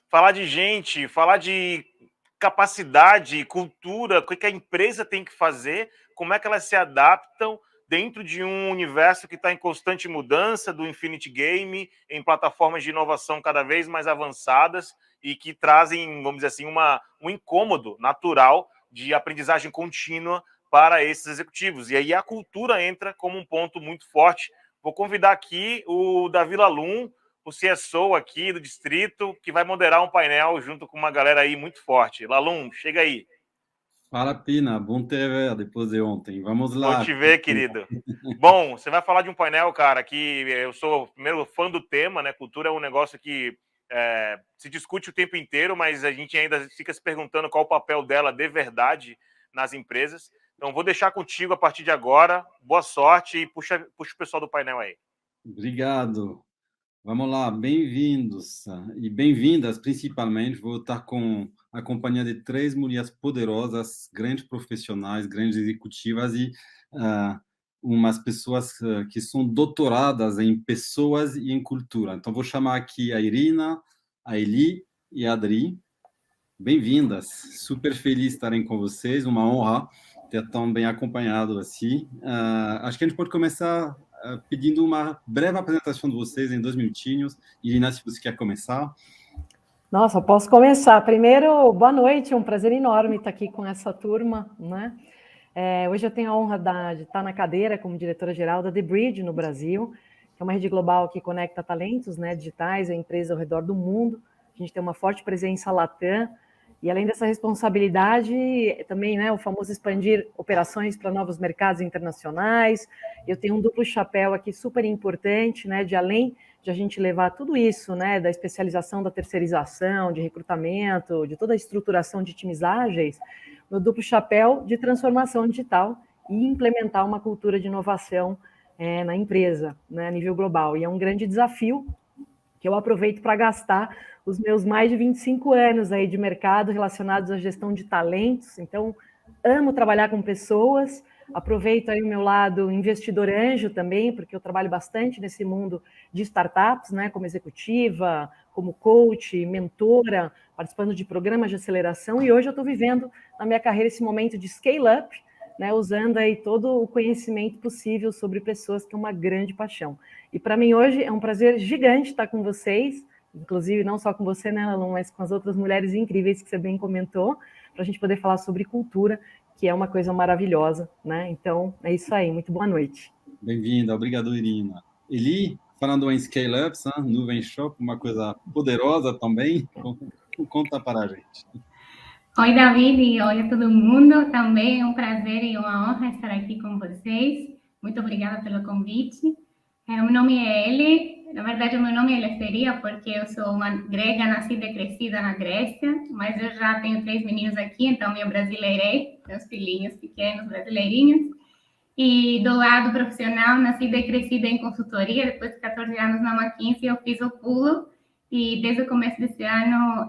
Falar de gente, falar de capacidade, cultura, o que a empresa tem que fazer, como é que elas se adaptam dentro de um universo que está em constante mudança, do Infinity Game, em plataformas de inovação cada vez mais avançadas e que trazem, vamos dizer assim, um incômodo natural de aprendizagem contínua para esses executivos. E aí a cultura entra como um ponto muito forte. Vou convidar aqui o Davi Lalum, o CSO aqui do distrito, que vai moderar um painel junto com uma galera aí muito forte. Lalum, chega aí. Fala, Pina, bom te ver depois de ontem. Vamos Vou lá. te ver, querido. Bom, você vai falar de um painel, cara, que eu sou primeiro fã do tema, né? Cultura é um negócio que se discute o tempo inteiro, mas a gente ainda fica se perguntando qual o papel dela de verdade nas empresas. Então, vou deixar contigo a partir de agora. Boa sorte e puxa o pessoal do painel aí. Obrigado. Vamos lá, bem-vindos e bem-vindas, principalmente. Vou estar com a companhia de três mulheres poderosas, grandes profissionais, grandes executivas e umas pessoas que são doutoradas em pessoas e em cultura. Então, vou chamar aqui a Irina, a Eli e a Adri. Bem-vindas, super feliz de estarem com vocês, uma honra ter tão bem acompanhado assim. Acho que a gente pode começar pedindo uma breve apresentação de vocês em 2 minutinhos. Irina, se você quer começar. Nossa, posso começar. Primeiro, boa noite, é um prazer enorme estar aqui com essa turma, né? Hoje eu tenho a honra de estar na cadeira como diretora-geral da The Bridge no Brasil, que é uma rede global que conecta talentos, né, digitais a empresas ao redor do mundo. A gente tem uma forte presença Latam, e além dessa responsabilidade, também, né, o famoso expandir operações para novos mercados internacionais. Eu tenho um duplo chapéu aqui super importante, né, de além de a gente levar tudo isso, né, da especialização, da terceirização, de recrutamento, de toda a estruturação de times ágeis, meu duplo chapéu de transformação digital e implementar uma cultura de inovação na empresa, né, a nível global. E é um grande desafio que eu aproveito para gastar os meus mais de 25 anos aí de mercado relacionados à gestão de talentos. Então, amo trabalhar com pessoas, aproveito aí o meu lado investidor anjo também, porque eu trabalho bastante nesse mundo de startups, né, como executiva, como coach, mentora, participando de programas de aceleração, e hoje eu estou vivendo na minha carreira esse momento de scale-up, né, usando aí todo o conhecimento possível sobre pessoas, que é uma grande paixão. E para mim hoje é um prazer gigante estar com vocês, inclusive não só com você, né, Lalum, mas com as outras mulheres incríveis que você bem comentou, para a gente poder falar sobre cultura, que é uma coisa maravilhosa, né? Então, é isso aí. Muito boa noite. Bem-vinda. Obrigado, Irina. Eli, falando em scale-ups, Nuvem Shop, uma coisa poderosa também. Conta para a gente. Oi, David, e oi a todo mundo. Também é um prazer e uma honra estar aqui com vocês. Muito obrigada pelo convite. Meu nome é Eli. Na verdade, o meu nome é Eleftheria, porque eu sou uma grega nascida e crescida na Grécia, mas eu já tenho 3 meninos aqui, então me brasileirei, meus filhinhos pequenos brasileirinhos. E do lado profissional, nascida e crescida em consultoria, depois de 14 anos na McKinsey, eu fiz o pulo, e desde o começo desse ano,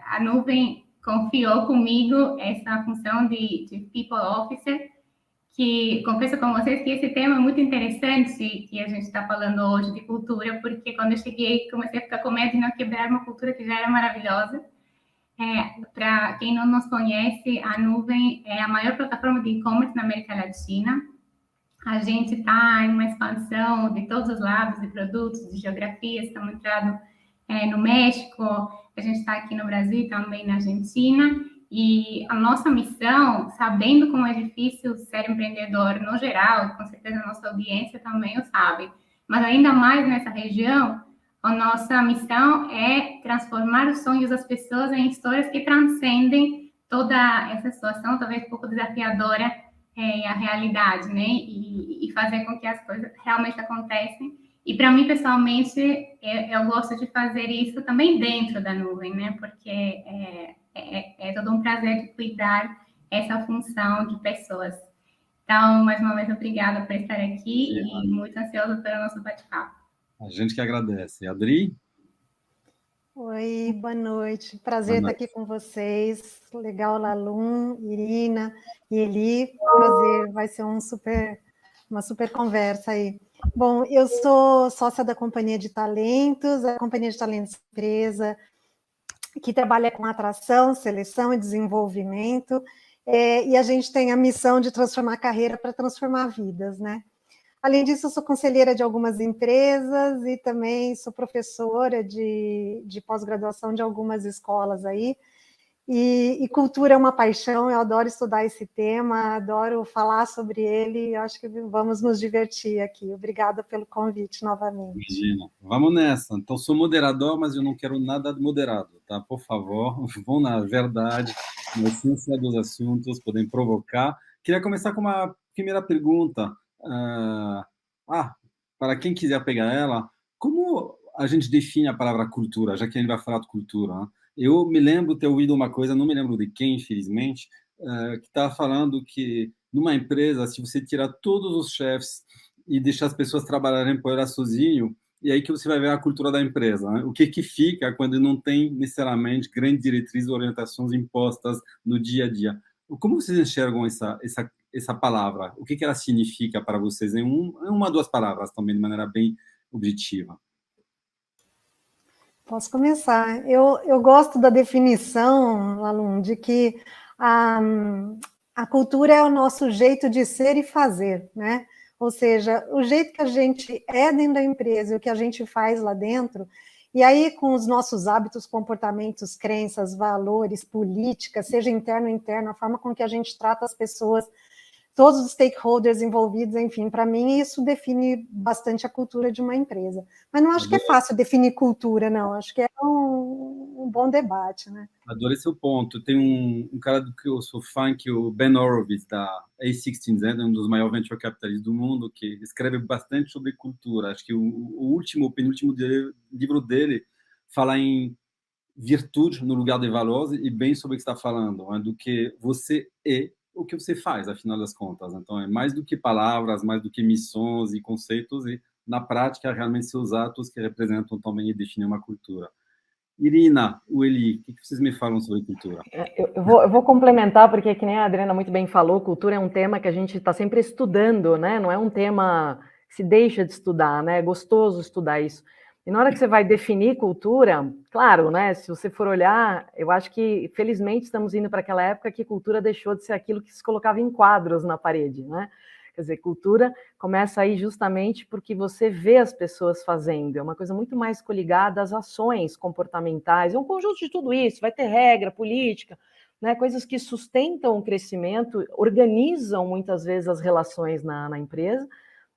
a Nuvem confiou comigo essa função de People Officer, que confesso com vocês que esse tema é muito interessante, que a gente está falando hoje de cultura, porque quando eu cheguei, comecei a ficar com medo de não quebrar uma cultura que já era maravilhosa. Para quem não nos conhece, a Nuvem é a maior plataforma de e-commerce na América Latina. A gente está em uma expansão de todos os lados, de produtos, de geografias, estamos entrando no México, a gente está aqui no Brasil e também na Argentina. E a nossa missão, sabendo como é difícil ser empreendedor no geral, com certeza a nossa audiência também o sabe, mas ainda mais nessa região, a nossa missão é transformar os sonhos das pessoas em histórias que transcendem toda essa situação, talvez um pouco desafiadora, a realidade, né? E fazer com que as coisas realmente aconteçam. E para mim, pessoalmente, eu gosto de fazer isso também dentro da nuvem, né? Porque é todo um prazer de cuidar essa função de pessoas. Então, mais uma vez, obrigada por estar aqui e muito ansiosa pelo nosso bate-papo. A gente que agradece. Adri? Oi, boa noite. Prazer estar aqui com vocês. Legal, Lalum, Irina. E Eli, prazer, vai ser uma super conversa aí. Bom, eu sou sócia da Companhia de Talentos, a Companhia de Talentos é uma empresa que trabalha com atração, seleção e desenvolvimento, e a gente tem a missão de transformar a carreira para transformar vidas, né? Além disso, eu sou conselheira de algumas empresas e também sou professora de pós-graduação de algumas escolas aí. E cultura é uma paixão, eu adoro estudar esse tema, adoro falar sobre ele, acho que vamos nos divertir aqui. Obrigada pelo convite novamente. Imagina. Vamos nessa. Então, sou moderador, mas eu não quero nada de moderado, tá? Por favor, vão na verdade, na essência dos assuntos, podem provocar. Queria começar com uma primeira pergunta. Para quem quiser pegar ela, como a gente define a palavra cultura, já que a gente vai falar de cultura, né? Eu me lembro de ter ouvido uma coisa, não me lembro de quem, infelizmente, que estava falando que numa empresa, se você tirar todos os chefes e deixar as pessoas trabalharem por ela sozinho, e aí que você vai ver a cultura da empresa, né? O que fica quando não tem necessariamente grandes diretrizes ou orientações impostas no dia a dia. Como vocês enxergam essa palavra? O que ela significa para vocês? Em uma, duas palavras também, de maneira bem objetiva. Posso começar. Eu gosto da definição, Lalum, de que a cultura é o nosso jeito de ser e fazer, né? Ou seja, o jeito que a gente é dentro da empresa e o que a gente faz lá dentro, e aí com os nossos hábitos, comportamentos, crenças, valores, políticas, seja interno ou interno, a forma com que a gente trata as pessoas, todos os stakeholders envolvidos, enfim, para mim isso define bastante a cultura de uma empresa. Mas não acho que é fácil definir cultura, não. Acho que é um bom debate, né? Adorei seu ponto. Tem um cara do que eu sou fã, que é o Ben Horowitz, da A16Z, um dos maiores venture capitalistas do mundo, que escreve bastante sobre cultura. Acho que o penúltimo livro dele fala em virtude no lugar de valores e bem sobre o que está falando, né? Do que você é o que você faz, afinal das contas. Então, é mais do que palavras, mais do que missões e conceitos, e, na prática, realmente seus atos que representam também e definem uma cultura. Irina, o Eli, o que vocês me falam sobre cultura? Eu vou complementar, porque, que nem a Adriana muito bem falou, cultura é um tema que a gente está sempre estudando, né? Não é um tema que se deixa de estudar, né? É gostoso estudar isso. E na hora que você vai definir cultura, claro, né? Se você for olhar, eu acho que, felizmente, estamos indo para aquela época que cultura deixou de ser aquilo que se colocava em quadros na parede, né? Quer dizer, cultura começa aí justamente porque você vê as pessoas fazendo, é uma coisa muito mais coligada às ações comportamentais, é um conjunto de tudo isso, vai ter regra, política, né? Coisas que sustentam o crescimento, organizam muitas vezes as relações na empresa,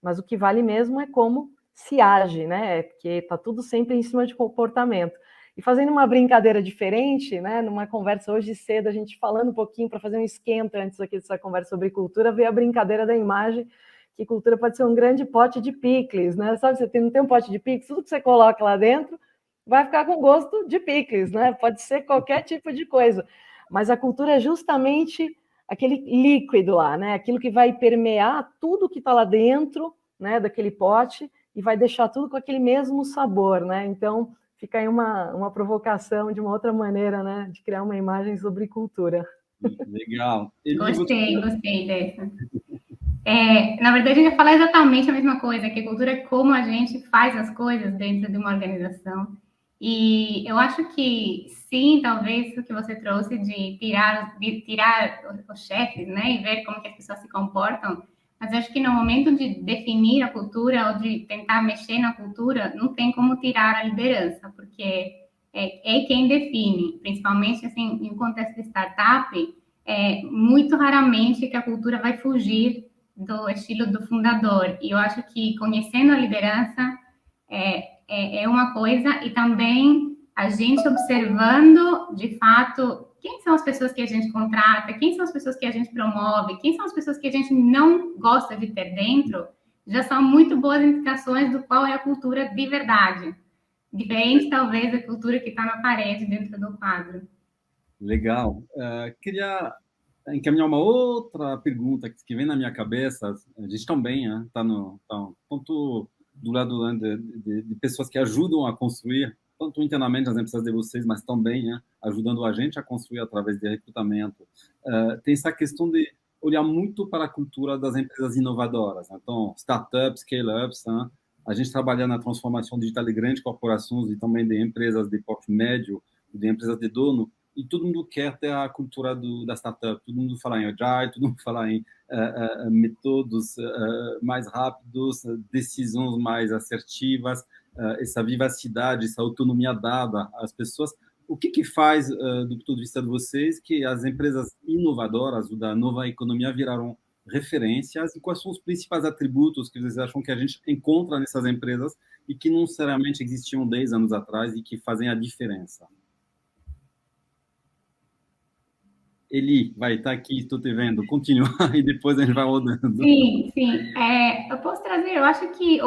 mas o que vale mesmo é como se age, né? Porque está tudo sempre em cima de comportamento. E fazendo uma brincadeira diferente, né? Numa conversa hoje cedo, a gente falando um pouquinho para fazer um esquenta antes aqui dessa conversa sobre cultura, veio a brincadeira da imagem que cultura pode ser um grande pote de picles, né? Sabe, você não tem um pote de picles, tudo que você coloca lá dentro vai ficar com gosto de picles, né? Pode ser qualquer tipo de coisa, mas a cultura é justamente aquele líquido lá, né? Aquilo que vai permear tudo que está lá dentro, né? Daquele pote e vai deixar tudo com aquele mesmo sabor, né? Então fica aí uma provocação de uma outra maneira, né? De criar uma imagem sobre cultura. Legal. Gostei dessa. Na verdade, eu ia falar exatamente a mesma coisa, que a cultura é como a gente faz as coisas dentro de uma organização. E eu acho que, sim, talvez o que você trouxe de tirar os chefes, né, e ver como que as pessoas se comportam, mas eu acho que no momento de definir a cultura ou de tentar mexer na cultura, não tem como tirar a liderança, porque é quem define, principalmente assim, em contexto de startup, muito raramente que a cultura vai fugir do estilo do fundador. E eu acho que conhecendo a liderança é uma coisa, e também a gente observando, de fato, quem são as pessoas que a gente contrata, quem são as pessoas que a gente promove, quem são as pessoas que a gente não gosta de ter dentro, já são muito boas indicações do qual é a cultura de verdade. Diferente, talvez, da cultura que está na parede, dentro do quadro. Legal. Queria encaminhar uma outra pergunta que vem na minha cabeça. A gente também está tanto do lado de pessoas que ajudam a construir, tanto internamente nas empresas de vocês, mas também ajudando a gente a construir através de recrutamento. Tem essa questão de olhar muito para a cultura das empresas inovadoras. Então, startups, scale-ups, né? A gente trabalha na transformação digital de grandes corporações e também de empresas de porte médio, de empresas de dono, e todo mundo quer ter a cultura da startup, todo mundo fala em agile, todo mundo fala em métodos mais rápidos, decisões mais assertivas, essa vivacidade, essa autonomia dada às pessoas. O que faz, do ponto de vista de vocês, que as empresas inovadoras da nova economia viraram referências e quais são os principais atributos que vocês acham que a gente encontra nessas empresas e que não necessariamente existiam 10 anos atrás e que fazem a diferença? Eli, vai estar aqui, estou te vendo, continua e depois a gente vai rodando. Sim, sim. Eu posso trazer, eu acho que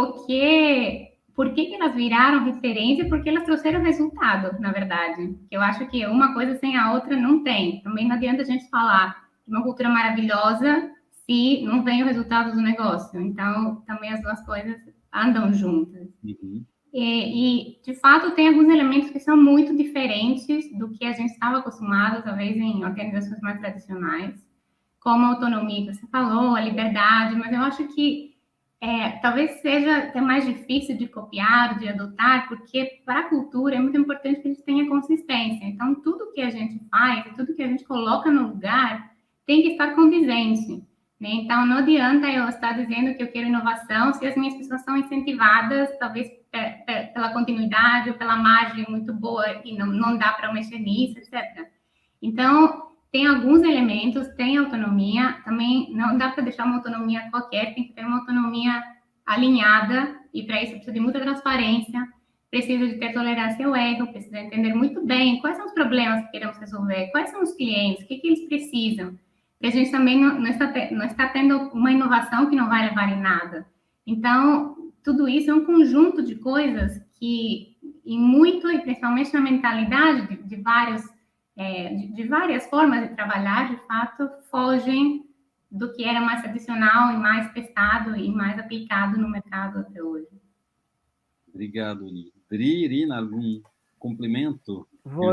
por que elas viraram referência? Porque elas trouxeram resultado, na verdade. Eu acho que uma coisa sem a outra não tem. Também não adianta a gente falar de uma cultura maravilhosa se não vem o resultado do negócio. Então, também as duas coisas andam juntas. Uhum. E, de fato, tem alguns elementos que são muito diferentes do que a gente estava acostumado, talvez, em organizações mais tradicionais, como a autonomia que você falou, a liberdade, mas eu acho que talvez seja até mais difícil de copiar, de adotar, porque para a cultura é muito importante que a gente tenha consistência. Então, tudo que a gente faz, tudo que a gente coloca no lugar, tem que estar condizente. Né? Então, não adianta eu estar dizendo que eu quero inovação se as minhas pessoas são incentivadas, talvez pela continuidade ou pela margem muito boa e não dá para mexer nisso, etc. Então, tem alguns elementos, tem autonomia, também não dá para deixar uma autonomia qualquer, tem que ter uma autonomia alinhada, e para isso precisa de muita transparência, precisa de ter tolerância ao erro, precisa entender muito bem quais são os problemas que queremos resolver, quais são os clientes, o que eles precisam. E a gente também não está tendo uma inovação que não vai levar em nada. Então, tudo isso é um conjunto de coisas que, e principalmente na mentalidade de várias formas de trabalhar, de fato, fogem do que era mais tradicional e mais testado e mais aplicado no mercado até hoje. Obrigado, Eli. Irina, algum complemento? Vou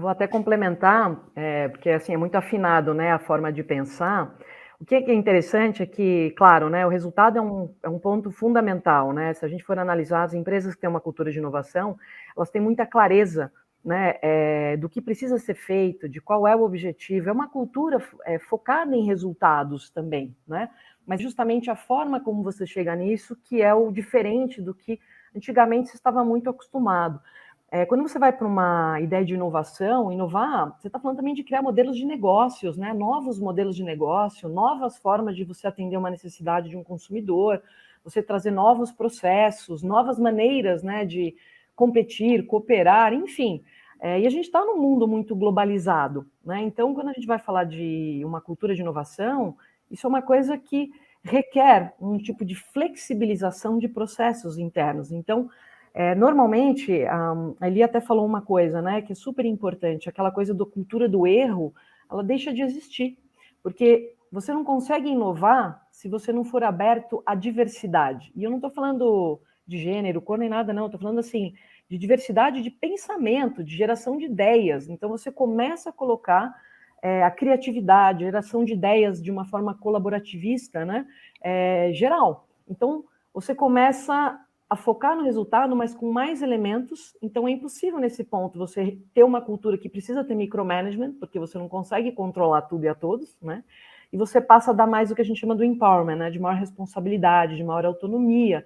até complementar, porque assim, é muito afinado, né, a forma de pensar. O que é interessante é que, claro, né, o resultado é um ponto fundamental, né? Se a gente for analisar as empresas que têm uma cultura de inovação, elas têm muita clareza, né, do que precisa ser feito, de qual é o objetivo. É uma cultura focada em resultados também, né? Mas justamente a forma como você chega nisso que é o diferente do que antigamente se estava muito acostumado. Quando você vai para uma ideia de inovação, inovar, você está falando também de criar modelos de negócios, né? Novos modelos de negócio, novas formas de você atender uma necessidade de um consumidor, você trazer novos processos, novas maneiras, né, de competir, cooperar, enfim. E a gente está num mundo muito globalizado, né? Então, quando a gente vai falar de uma cultura de inovação, isso é uma coisa que requer um tipo de flexibilização de processos internos. Então, normalmente, a Eli até falou uma coisa, né, que é super importante, aquela coisa da cultura do erro, ela deixa de existir, porque você não consegue inovar se você não for aberto à diversidade. E eu não estou falando de gênero, cor nem nada, não, estou falando assim, de diversidade de pensamento, de geração de ideias. Então, você começa a colocar a criatividade, geração de ideias de uma forma colaborativista, né, geral. Então, você começa a focar no resultado, mas com mais elementos. Então, é impossível, nesse ponto, você ter uma cultura que precisa ter micromanagement, porque você não consegue controlar tudo e a todos, né? E você passa a dar mais o que a gente chama do empowerment, né? De maior responsabilidade, de maior autonomia.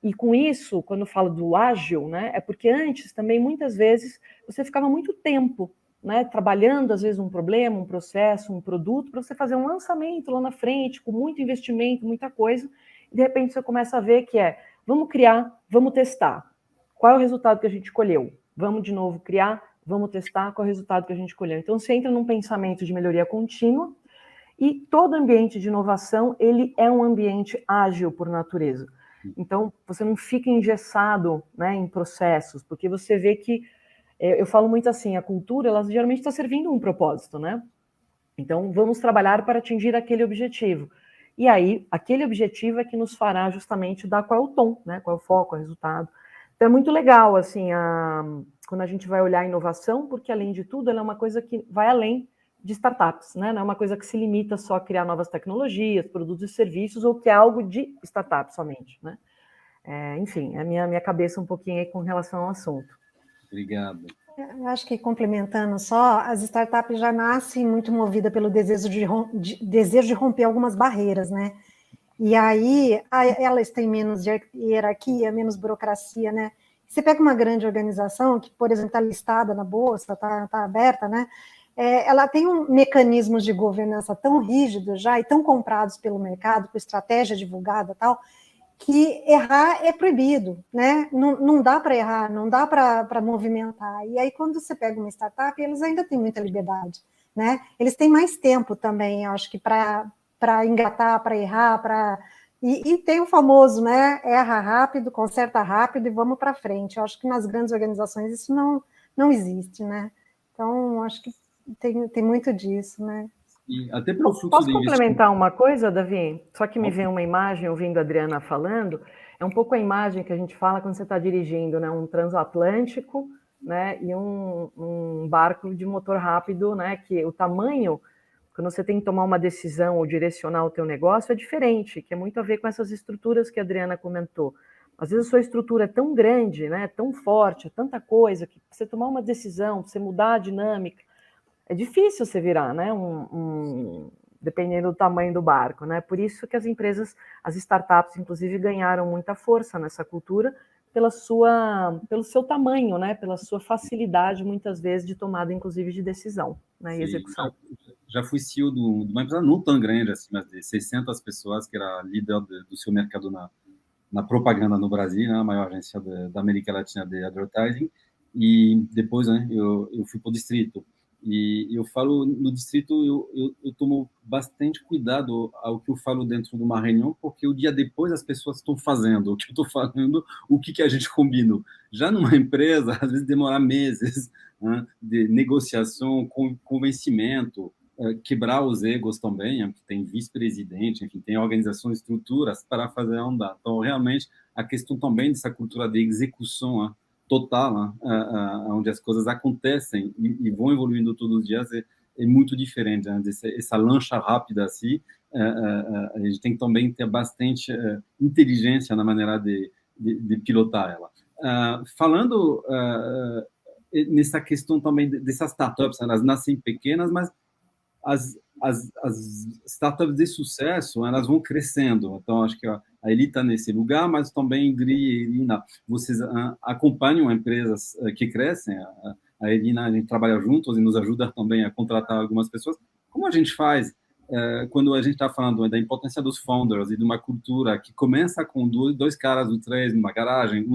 E com isso, quando eu falo do ágil, né? É porque antes, também, muitas vezes, você ficava muito tempo, né, trabalhando, às vezes, um problema, um processo, um produto, para você fazer um lançamento lá na frente, com muito investimento, muita coisa, e de repente você começa a ver que vamos criar, vamos testar. Qual é o resultado que a gente escolheu? Vamos de novo criar, vamos testar, qual é o resultado que a gente escolheu? Então, você entra num pensamento de melhoria contínua, e todo ambiente de inovação, ele é um ambiente ágil por natureza. Então, você não fica engessado, né, em processos, porque você vê que eu falo muito assim, a cultura, ela geralmente está servindo um propósito, né? Então, vamos trabalhar para atingir aquele objetivo. E aí, aquele objetivo é que nos fará justamente dar qual é o tom, né? Qual é o foco, qual é o resultado. Então, é muito legal, assim, quando a gente vai olhar a inovação, porque, além de tudo, ela é uma coisa que vai além de startups, né? Não é uma coisa que se limita só a criar novas tecnologias, produtos e serviços, ou que é algo de startup somente, né? Enfim, a minha cabeça um pouquinho aí com relação ao assunto. Obrigado. Eu acho que, complementando só, as startups já nascem muito movidas pelo desejo de romper algumas barreiras, né? E aí elas têm menos hierarquia, menos burocracia, né? Você pega uma grande organização que, por exemplo, está listada na bolsa, está aberta, né? Ela tem mecanismos de governança tão rígidos já e tão comprados pelo mercado, com estratégia divulgada e tal, que errar é proibido, né? Não dá para errar, não dá para movimentar. E aí, quando você pega uma startup, eles ainda têm muita liberdade, né? Eles têm mais tempo também, acho que para engatar, para errar, e tem o famoso, né? Erra rápido, conserta rápido e vamos para frente. Eu acho que nas grandes organizações isso não existe, né? Então, acho que tem muito disso, né? E até pelo fluxo Posso de complementar uma coisa, Davi? Só que me vem uma imagem, ouvindo a Adriana falando, é um pouco a imagem que a gente fala quando você está dirigindo, né? Um transatlântico, né? E um barco de motor rápido, né? Que o tamanho, quando você tem que tomar uma decisão ou direcionar o teu negócio, é diferente, que é muito a ver com essas estruturas que a Adriana comentou. Às vezes a sua estrutura é tão grande, né? Tão forte, tanta coisa, que você tomar uma decisão, você mudar a dinâmica, é difícil você virar, né? Dependendo do tamanho do barco, né? Por isso que as empresas, as startups, inclusive, ganharam muita força nessa cultura pelo seu tamanho, né? Pela sua facilidade, muitas vezes, de tomada, inclusive, de decisão, né? E execução. Já fui CEO de uma empresa não tão grande, assim, mas de 600 pessoas, que era líder do seu mercado na propaganda no Brasil, né? A maior agência da América Latina de advertising. E depois, né, eu fui para o distrito. E eu falo, no distrito, eu tomo bastante cuidado ao que eu falo dentro de uma reunião, porque o dia depois as pessoas estão fazendo o que eu estou falando, o que a gente combinou. Já numa empresa, às vezes demora meses, né, de negociação, convencimento, quebrar os egos também, que tem vice-presidente, enfim, tem organização, estruturas para fazer andar. Então, realmente, a questão também dessa cultura de execução, total, onde as coisas acontecem e vão evoluindo todos os dias, é muito diferente, né? Essa lancha rápida assim, a gente tem que também ter bastante inteligência na maneira de pilotar ela. Falando nessa questão também dessas startups, elas nascem pequenas, mas as startups de sucesso, elas vão crescendo. Então, acho que a Eli está nesse lugar, mas também Gri e Elina, vocês acompanham empresas que crescem. A Elina, a gente trabalha juntos e nos ajuda também a contratar algumas pessoas. Como a gente faz quando a gente está falando da importância dos founders e de uma cultura que começa com dois caras ou três numa garagem,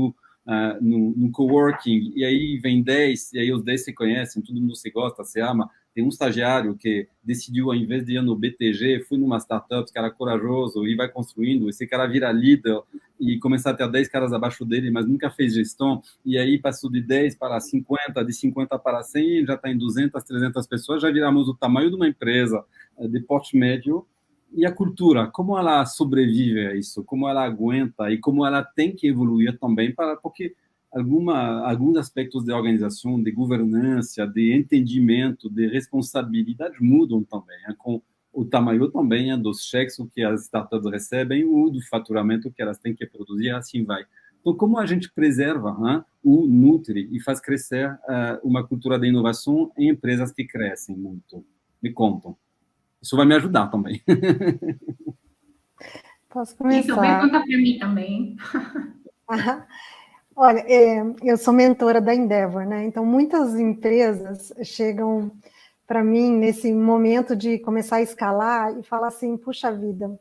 num coworking, e aí vem 10, e aí os 10 se conhecem, todo mundo se gosta, se ama. Tem um estagiário que decidiu, ao invés de ir no BTG, fui numa startup, esse cara corajoso, e vai construindo, esse cara vira líder, e começar a ter 10 caras abaixo dele, mas nunca fez gestão, e aí passou de 10 para 50, de 50 para 100, já está em 200, 300 pessoas, já viramos o tamanho de uma empresa de porte médio. E a cultura, como ela sobrevive a isso, como ela aguenta e como ela tem que evoluir também, porque alguns aspectos de organização, de governança, de entendimento, de responsabilidade mudam também, com o tamanho também dos cheques que as startups recebem ou do faturamento que elas têm que produzir, assim vai. Então, como a gente preserva, o nutre e faz crescer uma cultura de inovação em empresas que crescem muito? Me contam. Isso vai me ajudar também. Posso começar? Isso vai contar para mim também. Olha, eu sou mentora da Endeavor, né? Então, muitas empresas chegam para mim nesse momento de começar a escalar e falar assim, puxa vida,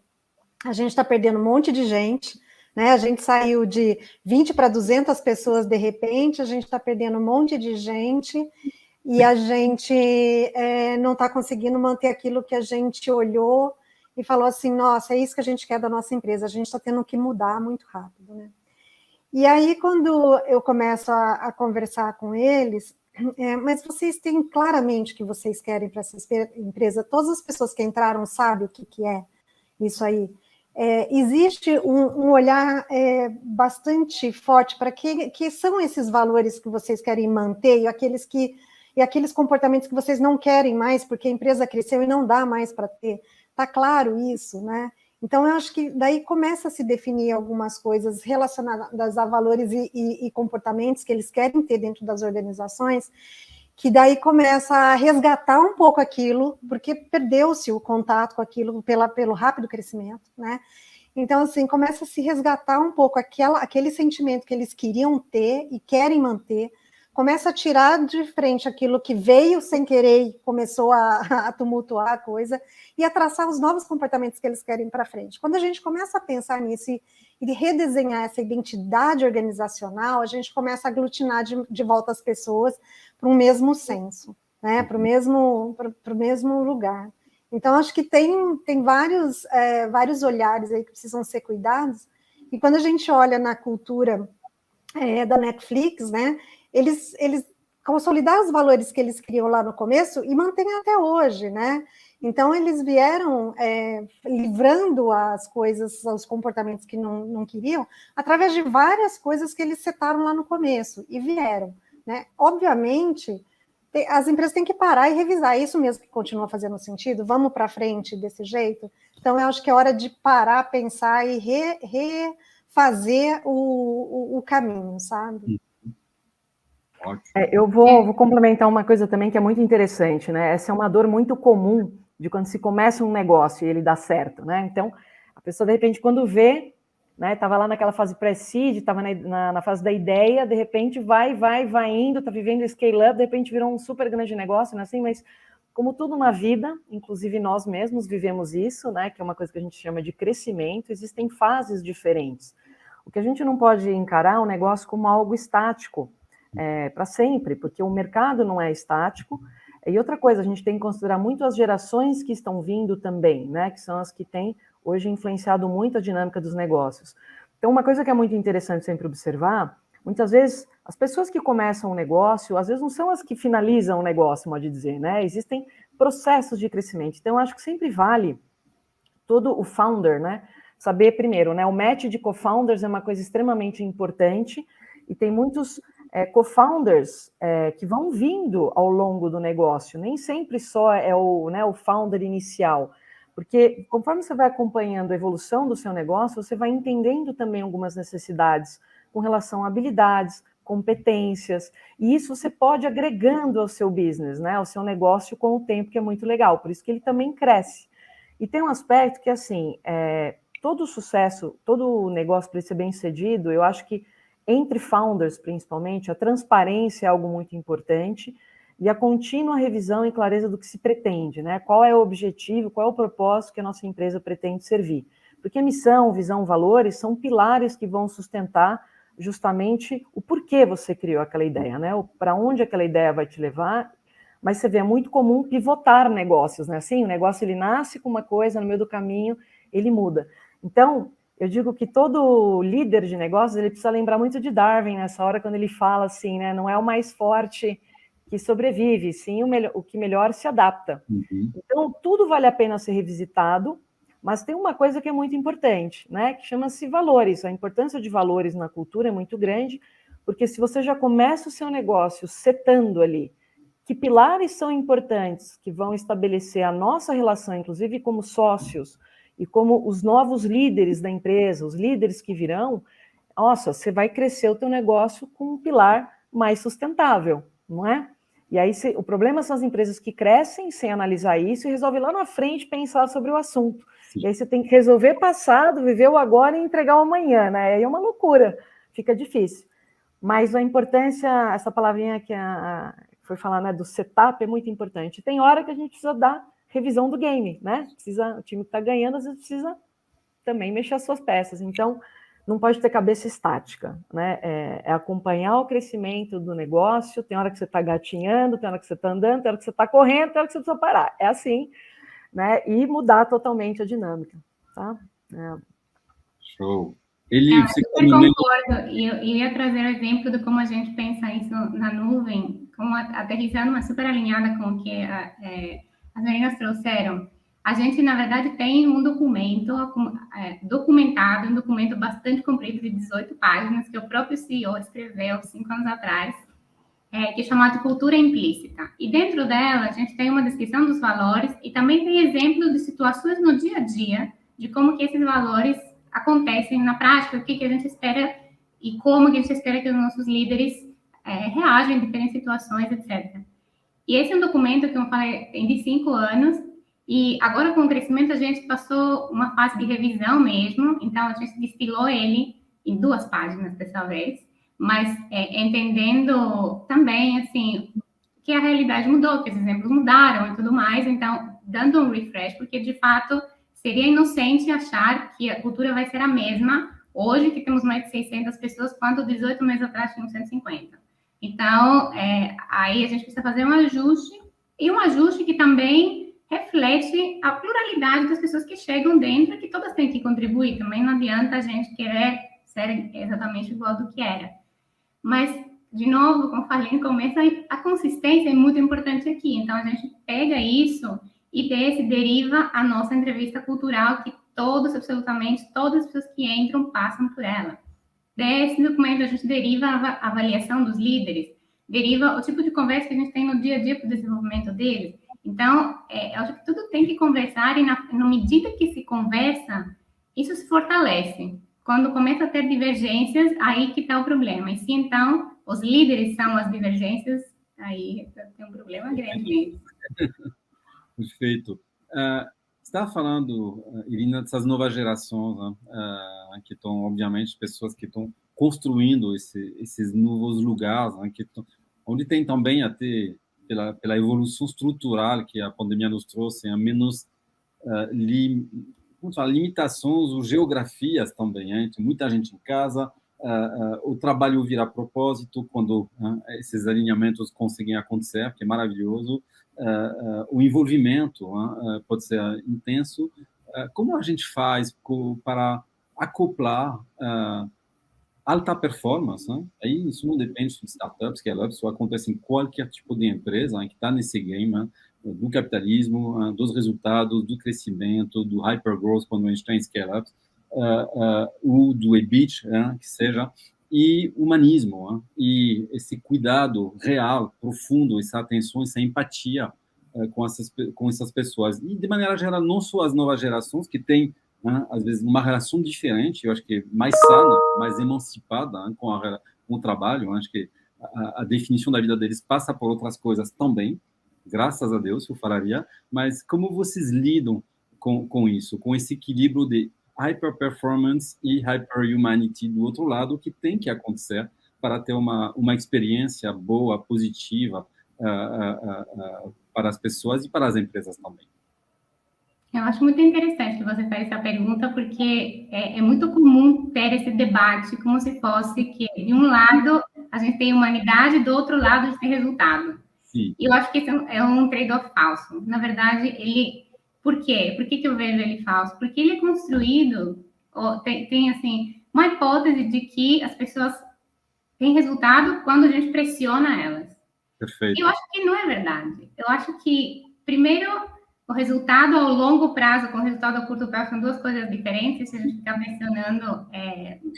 a gente está perdendo um monte de gente, né? A gente saiu de 20 para 200 pessoas de repente, a gente está perdendo um monte de gente e a gente não está conseguindo manter aquilo que a gente olhou e falou assim, nossa, é isso que a gente quer da nossa empresa, a gente está tendo que mudar muito rápido, né? E aí, quando eu começo a conversar com eles, mas vocês têm claramente o que vocês querem para essa empresa? Todas as pessoas que entraram sabem o que é isso aí? Existe um olhar bastante forte para que são esses valores que vocês querem manter e aqueles que e aqueles comportamentos que vocês não querem mais, porque a empresa cresceu e não dá mais para ter. Está claro isso, né? Então, eu acho que daí começa a se definir algumas coisas relacionadas a valores e comportamentos que eles querem ter dentro das organizações, que daí começa a resgatar um pouco aquilo, porque perdeu-se o contato com aquilo pelo rápido crescimento, né? Então, assim, começa a se resgatar um pouco aquele sentimento que eles queriam ter e querem manter, começa a tirar de frente aquilo que veio sem querer e começou a tumultuar a coisa e a traçar os novos comportamentos que eles querem para frente. Quando a gente começa a pensar nisso e redesenhar essa identidade organizacional, a gente começa a aglutinar de volta as pessoas para um mesmo senso, né? Para o mesmo lugar. Então, acho que tem vários olhares aí que precisam ser cuidados, e quando a gente olha na cultura da Netflix, né, eles consolidaram os valores que eles criam lá no começo e mantêm até hoje, né? Então, eles vieram livrando as coisas, os comportamentos que não queriam, através de várias coisas que eles setaram lá no começo, e vieram, né? Obviamente, as empresas têm que parar e revisar, é isso mesmo que continua fazendo sentido? Vamos para frente desse jeito? Então, eu acho que é hora de parar, pensar e refazer o caminho, sabe? Eu vou complementar uma coisa também que é muito interessante, né? Essa é uma dor muito comum de quando se começa um negócio e ele dá certo, né? Então, a pessoa, de repente, quando vê, né, estava lá naquela fase pré-seed, estava na fase da ideia, de repente vai indo, está vivendo scale-up, de repente virou um super grande negócio, né, assim, mas como tudo na vida, inclusive nós mesmos vivemos isso, né, que é uma coisa que a gente chama de crescimento, existem fases diferentes. O que a gente não pode encarar é o negócio como algo estático, para sempre, porque o mercado não é estático. E outra coisa, a gente tem que considerar muito as gerações que estão vindo também, né, que são as que têm hoje influenciado muito a dinâmica dos negócios. Então, uma coisa que é muito interessante sempre observar, muitas vezes, as pessoas que começam um negócio, às vezes não são as que finalizam o negócio, pode dizer, né? Existem processos de crescimento. Então, eu acho que sempre vale todo o founder, né? Saber primeiro, né? O match de co-founders é uma coisa extremamente importante e tem muitos co-founders que vão vindo ao longo do negócio. Nem sempre só é o founder inicial, porque conforme você vai acompanhando a evolução do seu negócio, você vai entendendo também algumas necessidades com relação a habilidades, competências, e isso você pode agregando ao seu business, né, ao seu negócio com o tempo, que é muito legal, por isso que ele também cresce. E tem um aspecto que, assim, todo sucesso, todo negócio para ser bem sucedido, eu acho que entre founders, principalmente, a transparência é algo muito importante, e a contínua revisão e clareza do que se pretende, né? Qual é o objetivo, qual é o propósito que a nossa empresa pretende servir. Porque missão, visão, valores são pilares que vão sustentar justamente o porquê você criou aquela ideia, né? Para onde aquela ideia vai te levar. Mas você vê, é muito comum pivotar negócios, né? Assim, o negócio ele nasce com uma coisa, no meio do caminho ele muda. Então, eu digo que todo líder de negócios, ele precisa lembrar muito de Darwin nessa hora, quando ele fala assim, né? Não é o mais forte que sobrevive, sim o que melhor se adapta. Uhum. Então, tudo vale a pena ser revisitado, mas tem uma coisa que é muito importante, né, que chama-se valores. A importância de valores na cultura é muito grande, porque se você já começa o seu negócio setando ali que pilares são importantes, que vão estabelecer a nossa relação, inclusive como sócios, e como os novos líderes da empresa, os líderes que virão, nossa, você vai crescer o teu negócio com um pilar mais sustentável, não é? E aí, o problema são as empresas que crescem sem analisar isso e resolvem lá na frente pensar sobre o assunto. Sim. E aí você tem que resolver passado, viver o agora e entregar o amanhã, né? Aí é uma loucura, fica difícil. Mas a importância, essa palavrinha que foi falar, né, do setup é muito importante. Tem hora que a gente precisa dar revisão do game, né? O time que está ganhando, às vezes precisa também mexer as suas peças. Então, não pode ter cabeça estática, né? É acompanhar o crescimento do negócio, tem hora que você está gatinhando, tem hora que você está andando, tem hora que você está correndo, tem hora que você precisa parar. É assim, né? E mudar totalmente a dinâmica, tá? Show. Eu super concordo. E eu ia trazer o exemplo de como a gente pensa isso na nuvem, como aterrissando uma super alinhada com o que as meninas trouxeram. A gente, na verdade, tem um documento documentado, um documento bastante comprido de 18 páginas, que o próprio CEO escreveu 5 anos atrás, que é chamada de cultura implícita. E dentro dela, a gente tem uma descrição dos valores e também tem exemplos de situações no dia a dia, de como que esses valores acontecem na prática, o que a gente espera e como que a gente espera que os nossos líderes reagem em diferentes situações, etc. E esse é um documento que, como eu falei, tem de 5 anos, e agora com o crescimento a gente passou uma fase de revisão mesmo, então a gente destilou ele em 2 páginas dessa vez, mas entendendo também, assim, que a realidade mudou, que os exemplos mudaram e tudo mais, então dando um refresh, porque de fato seria inocente achar que a cultura vai ser a mesma hoje, que temos mais de 600 pessoas, quanto 18 meses atrás tínhamos 150. Então, aí a gente precisa fazer um ajuste, e um ajuste que também reflete a pluralidade das pessoas que chegam dentro, que todas têm que contribuir. Também não adianta a gente querer ser exatamente igual do que era. Mas, de novo, como falei no começo, a consistência é muito importante aqui. Então, a gente pega isso e desse deriva a nossa entrevista cultural, que todos, absolutamente, todas as pessoas que entram passam por ela. Desse documento, a gente deriva a avaliação dos líderes, deriva o tipo de conversa que a gente tem no dia a dia para o desenvolvimento deles. Então, eu acho que tudo tem que conversar e, na medida que se conversa, isso se fortalece. Quando começa a ter divergências, aí que está o problema. E se, então, os líderes são as divergências, aí tem um problema grande. Perfeito. Você estava falando, Irina, dessas novas gerações, né, que estão, obviamente, pessoas que estão construindo esses novos lugares, né, onde tem também até, pela evolução estrutural que a pandemia nos trouxe, menos limitações ou geografias também, hein? Tem muita gente em casa, o trabalho vira propósito quando esses alinhamentos conseguem acontecer, que é maravilhoso. O envolvimento pode ser intenso. Como a gente faz para acoplar alta performance? Né? Aí isso não depende de startups, scale-ups, isso acontece em qualquer tipo de empresa que está nesse game do capitalismo, dos resultados, do crescimento, do hypergrowth quando a gente está em scale-ups, ou do EBIT, que seja, e humanismo, e esse cuidado real, profundo, essa atenção, essa empatia com essas pessoas. E, de maneira geral, não só as novas gerações, que têm, às vezes, uma relação diferente, eu acho que mais sana, mais emancipada com o trabalho. Eu acho que a definição da vida deles passa por outras coisas também, graças a Deus, eu falaria. Mas como vocês lidam com isso, com esse equilíbrio de hyper-performance e hyper-humanity do outro lado, que tem que acontecer para ter uma experiência boa, positiva para as pessoas e para as empresas também? Eu acho muito interessante que você faz essa pergunta, porque é muito comum ter esse debate como se fosse que, de um lado, a gente tem humanidade, do outro lado, a gente tem resultado. Sim. E eu acho que esse é um trade-off falso. Na verdade, por quê? Por que eu vejo ele falso? Porque ele é construído, tem assim, uma hipótese de que as pessoas têm resultado quando a gente pressiona elas. Perfeito. Eu acho que não é verdade. Eu acho que, primeiro, o resultado ao longo prazo com o resultado a curto prazo são 2 coisas diferentes. Se a gente ficar pressionando,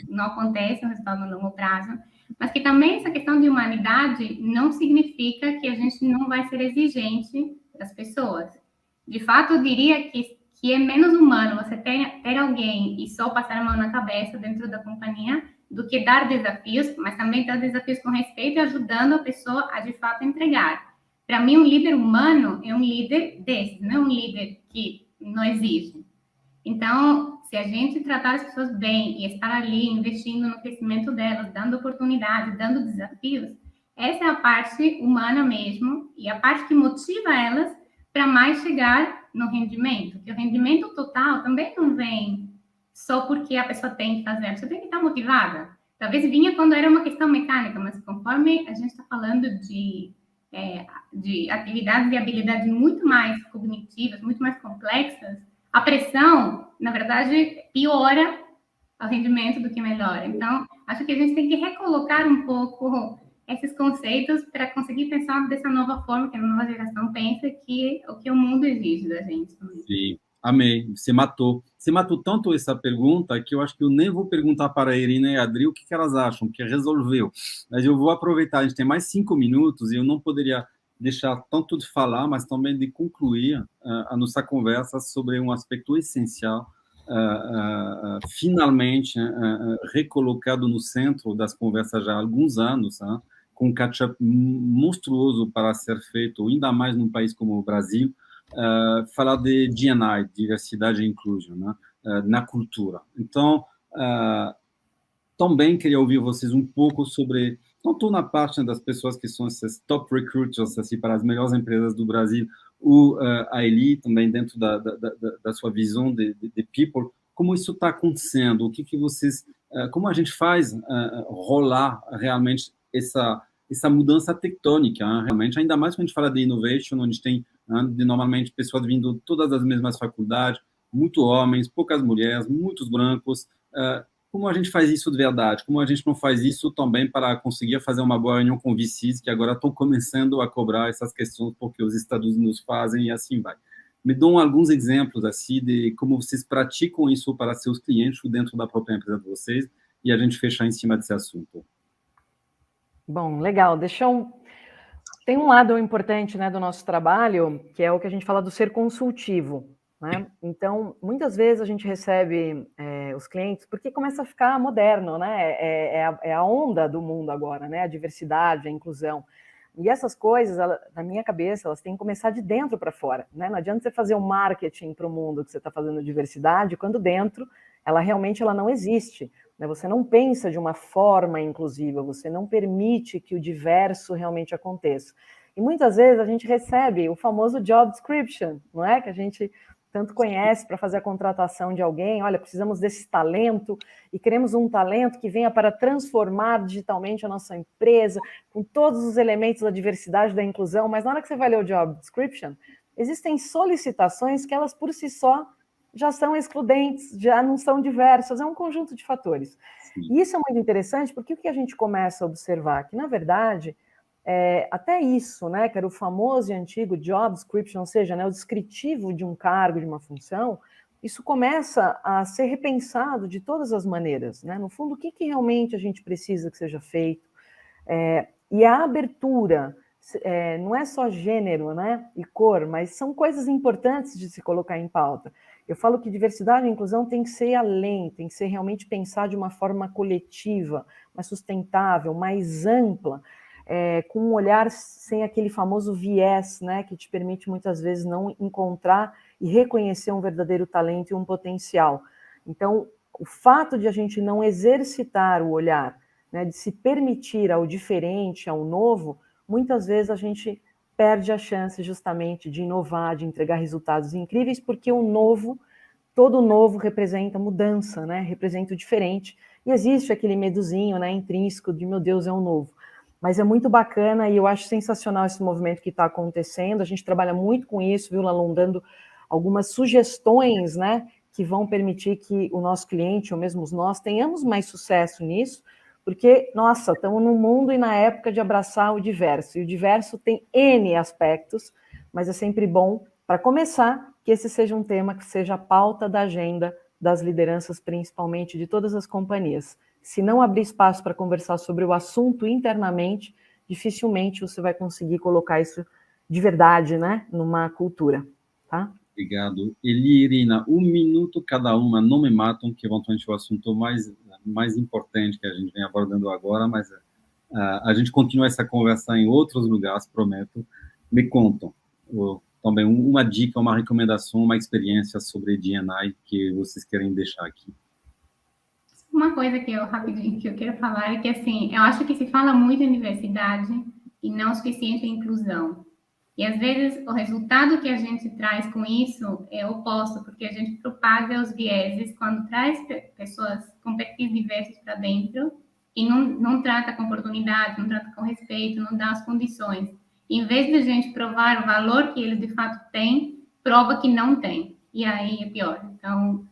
não acontece o resultado no longo prazo. Mas que também essa questão de humanidade não significa que a gente não vai ser exigente das pessoas. De fato, eu diria que é menos humano você ter alguém e só passar a mão na cabeça dentro da companhia do que dar desafios, mas também dar desafios com respeito e ajudando a pessoa a, de fato, entregar. Para mim, um líder humano é um líder desses, não é um líder que não exige. Então, se a gente tratar as pessoas bem e estar ali investindo no crescimento delas, dando oportunidades, dando desafios, essa é a parte humana mesmo e a parte que motiva elas para mais chegar no rendimento. Porque o rendimento total também não vem só porque a pessoa tem que fazer, a pessoa tem que estar motivada. Talvez vinha quando era uma questão mecânica, mas conforme a gente está falando de atividades e habilidades muito mais cognitivas, muito mais complexas, a pressão, na verdade, piora o rendimento do que melhora. Então, acho que a gente tem que recolocar um pouco esses conceitos para conseguir pensar dessa nova forma que a nova geração pensa, que é o que o mundo exige da gente. Sim. Amei, você matou. Você matou tanto essa pergunta que eu acho que eu nem vou perguntar para a Irina e a Adri o que elas acham, que resolveu. Mas eu vou aproveitar, a gente tem mais 5 minutos e eu não poderia deixar tanto de falar, mas também de concluir a nossa conversa sobre um aspecto essencial, finalmente recolocado no centro das conversas já há alguns anos, com um catch-up monstruoso para ser feito, ainda mais num país como o Brasil, falar de D&I, diversidade e inclusão, né? Na cultura. Então, também queria ouvir vocês um pouco sobre, tanto na parte das pessoas que são esses top recruiters assim, para as melhores empresas do Brasil, ou a Eli, também dentro da sua visão de people, como isso está acontecendo, o que vocês, como a gente faz rolar realmente essa mudança tectônica, realmente, ainda mais quando a gente fala de innovation, onde tem normalmente pessoas vindo todas das mesmas faculdades, muito homens, poucas mulheres, muitos brancos. Como a gente faz isso de verdade? Como a gente não faz isso também para conseguir fazer uma boa reunião com VCs que agora estão começando a cobrar essas questões porque os Estados Unidos fazem e assim vai. Me dão alguns exemplos assim de como vocês praticam isso para seus clientes dentro da própria empresa de vocês e a gente fechar em cima desse assunto. Bom, legal. Tem um lado importante, né, do nosso trabalho, que é o que a gente fala do ser consultivo, né? Então, muitas vezes a gente recebe os clientes, porque começa a ficar moderno, né? É a onda do mundo agora, né? A diversidade, a inclusão. E essas coisas, na minha cabeça, elas têm que começar de dentro para fora, né? Não adianta você fazer um marketing para o mundo que você está fazendo diversidade, quando dentro ela realmente não existe. Você não pensa de uma forma inclusiva, você não permite que o diverso realmente aconteça. E muitas vezes a gente recebe o famoso job description, não é? Que a gente tanto conhece para fazer a contratação de alguém. Olha, precisamos desse talento e queremos um talento que venha para transformar digitalmente a nossa empresa, com todos os elementos da diversidade, da inclusão, mas na hora que você vai ler o job description, existem solicitações que elas por si só já são excludentes, já não são diversas, é um conjunto de fatores. E isso é muito interessante, porque o que a gente começa a observar? Que, na verdade, até isso, né, que era o famoso e antigo job description, ou seja, né, o descritivo de um cargo, de uma função, isso começa a ser repensado de todas as maneiras, né? No fundo, o que realmente a gente precisa que seja feito? E a abertura, não é só gênero, né, e cor, mas são coisas importantes de se colocar em pauta. Eu falo que diversidade e inclusão tem que ser além, tem que ser realmente pensar de uma forma coletiva, mais sustentável, mais ampla, com um olhar sem aquele famoso viés, né, que te permite muitas vezes não encontrar e reconhecer um verdadeiro talento e um potencial. Então, o fato de a gente não exercitar o olhar, né, de se permitir ao diferente, ao novo, muitas vezes a gente perde a chance justamente de inovar, de entregar resultados incríveis, porque o novo, todo novo representa mudança, né? Representa o diferente. E existe aquele medozinho, né, intrínseco de, meu Deus, é um novo. Mas é muito bacana e eu acho sensacional esse movimento que está acontecendo. A gente trabalha muito com isso, viu, Lalum, dando algumas sugestões, né, que vão permitir que o nosso cliente, ou mesmo nós, tenhamos mais sucesso nisso, porque, nossa, estamos num mundo e na época de abraçar o diverso. E o diverso tem N aspectos, mas é sempre bom, para começar, que esse seja um tema que seja a pauta da agenda das lideranças, principalmente de todas as companhias. Se não abrir espaço para conversar sobre o assunto internamente, dificilmente você vai conseguir colocar isso de verdade, né, numa cultura, tá? Obrigado. Eli e Irina, 1 minuto cada uma, não me matam, que eventualmente é o assunto mais importante que a gente vem abordando agora, mas a gente continua essa conversa em outros lugares, prometo. Me contam também uma dica, uma recomendação, uma experiência sobre D&I que vocês querem deixar aqui. Uma coisa que eu quero falar é que, assim, eu acho que se fala muito em diversidade e não o suficiente em inclusão. E, às vezes, o resultado que a gente traz com isso é o oposto, porque a gente propaga os vieses quando traz pessoas com perfis diversos para dentro e não trata com oportunidade, não trata com respeito, não dá as condições. Em vez de a gente provar o valor que eles, de fato, têm, prova que não tem. E aí é pior. Então,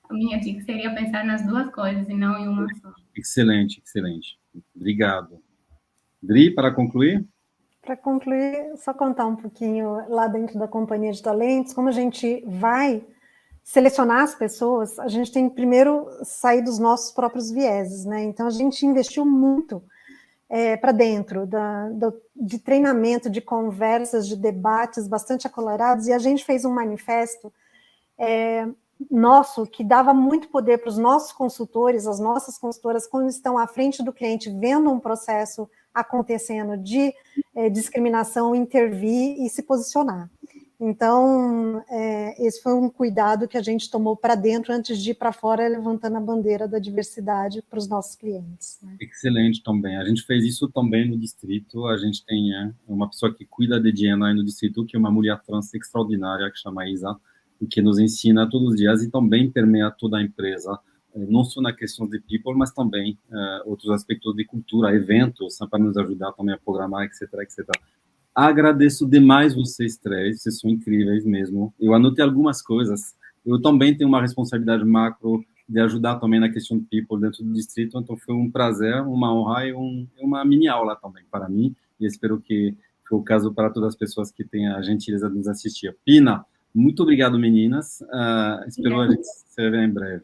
a minha dica seria pensar nas duas coisas e não em uma só. Excelente, excelente. Obrigado. Dri, para concluir? Para concluir, só contar um pouquinho lá dentro da Companhia de Talentos, como a gente vai selecionar as pessoas, a gente tem que primeiro sair dos nossos próprios vieses, né? Então, a gente investiu muito para dentro de treinamento, de conversas, de debates bastante acalorados, e a gente fez um manifesto nosso, que dava muito poder para os nossos consultores, as nossas consultoras, quando estão à frente do cliente, vendo um processo acontecendo de discriminação, intervir e se posicionar. Então, esse foi um cuidado que a gente tomou para dentro antes de ir para fora, levantando a bandeira da diversidade para os nossos clientes. Né? Excelente também. A gente fez isso também no distrito. A gente tem uma pessoa que cuida de D&I no distrito, que é uma mulher trans extraordinária, que chama Isa, e que nos ensina todos os dias e também permeia toda a empresa, não só na questão de people, mas também outros aspectos de cultura, eventos, para nos ajudar também a programar, etc, etc. Agradeço demais vocês três, vocês são incríveis mesmo. Eu anotei algumas coisas. Eu também tenho uma responsabilidade macro de ajudar também na questão de people dentro do distrito, então foi um prazer, uma honra e uma mini aula também para mim, e espero que foi o caso para todas as pessoas que têm a gentileza de nos assistir. Pina, muito obrigado, meninas. Espero a gente se ver em breve.